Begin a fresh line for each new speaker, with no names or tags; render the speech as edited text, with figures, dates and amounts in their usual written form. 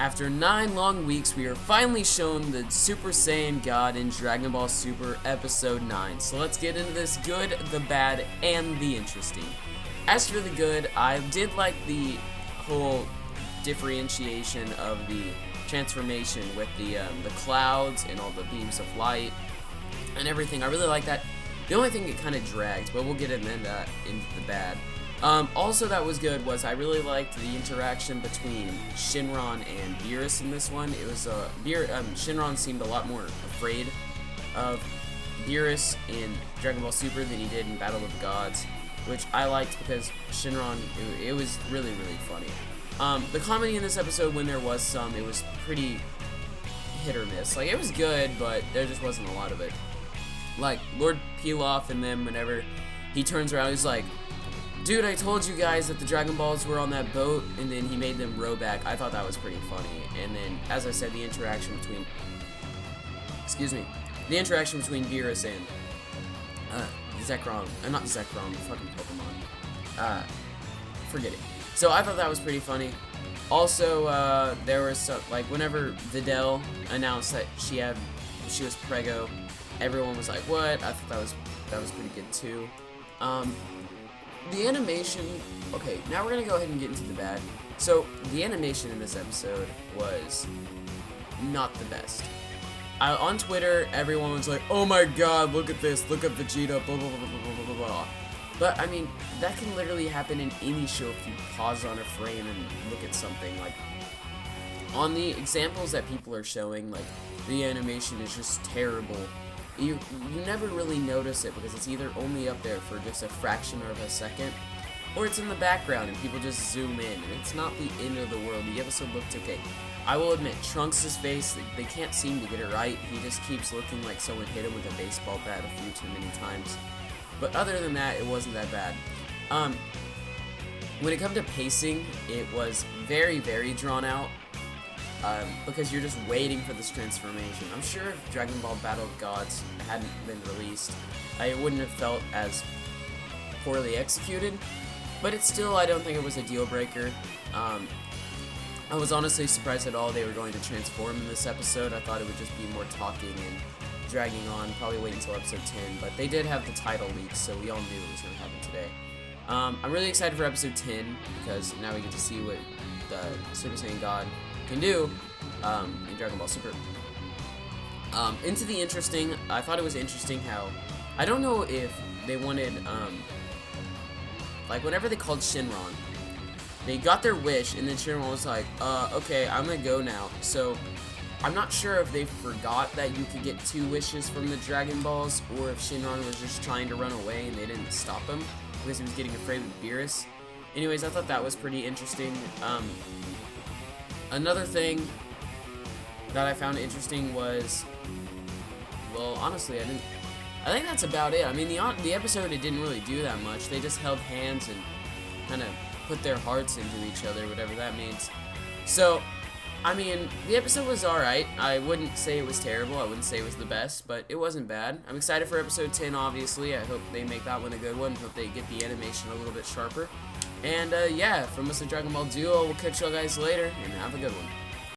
After 9 long weeks, we are finally shown the Super Saiyan God in Dragon Ball Super Episode 9. So let's get into this good, the bad, and the interesting. As for the good, I did like the whole differentiation of the transformation with the clouds and all the beams of light and everything. I really like that. The only thing it kind of dragged, but we'll get into that into the bad. Also that was good was I really liked the interaction between Shenron and Beerus in this one. It was Shenron seemed a lot more afraid of Beerus in Dragon Ball Super than he did in Battle of the Gods, which I liked because Shenron, it was really, really funny. The comedy in this episode, when there was some, it was pretty hit or miss. Like, it was good, but there just wasn't a lot of it. Like, Lord Pilaf and them, whenever he turns around, he's like, dude, I told you guys that the Dragon Balls were on that boat, and then he made them row back. I thought that was pretty funny. And then, as I said, the interaction between Beerus and Zekrom, not Zekrom, fucking Pokemon. Forget it. So I thought that was pretty funny. Also, there was some, like, whenever Videl announced that she was preggo, everyone was like, what? I thought that was pretty good too. The animation, okay, now we're gonna go ahead and get into the bad. So, the animation in this episode was not the best. On Twitter, everyone was like, oh my god, look at this, look at Vegeta, blah, blah, blah, blah, blah, blah, blah. But, I mean, that can literally happen in any show if you pause on a frame and look at something. Like, on the examples that people are showing, like, the animation is just terrible. You never really notice it because it's either only up there for just a fraction of a second, or it's in the background and people just zoom in, and it's not the end of the world. The episode looked okay. I will admit, Trunks' face, they can't seem to get it right. He just keeps looking like someone hit him with a baseball bat a few too many times. But other than that, it wasn't that bad. When it comes to pacing, it was very, very drawn out. Because you're just waiting for this transformation. I'm sure if Dragon Ball Battle of Gods hadn't been released, it wouldn't have felt as poorly executed, but it's still, I don't think it was a deal breaker. I was honestly surprised at all they were going to transform in this episode. I thought it would just be more talking and dragging on, probably wait until episode 10, but they did have the title leaked, so we all knew it was going to happen today. I'm really excited for episode 10, because now we get to see what the Super Saiyan God can do in Dragon Ball Super. Into the interesting, I thought it was interesting how, I don't know if they wanted, like whenever they called Shenron, they got their wish and then Shenron was like, okay, I'm gonna go now. So I'm not sure if they forgot that you could get 2 wishes from the Dragon Balls, or if Shenron was just trying to run away and they didn't stop him because he was getting afraid with Beerus. Anyways, I thought that was pretty interesting. Another thing that I found interesting was, well, honestly, I think that's about it. I mean, the episode, it didn't really do that much. They just held hands and kind of put their hearts into each other, whatever that means. So, I mean, the episode was alright. I wouldn't say it was terrible. I wouldn't say it was the best, but it wasn't bad. I'm excited for episode 10, obviously. I hope they make that one a good one. Hope they get the animation a little bit sharper. And, yeah, from us at Dragon Ball Duo, we'll catch y'all guys later, and have a good one.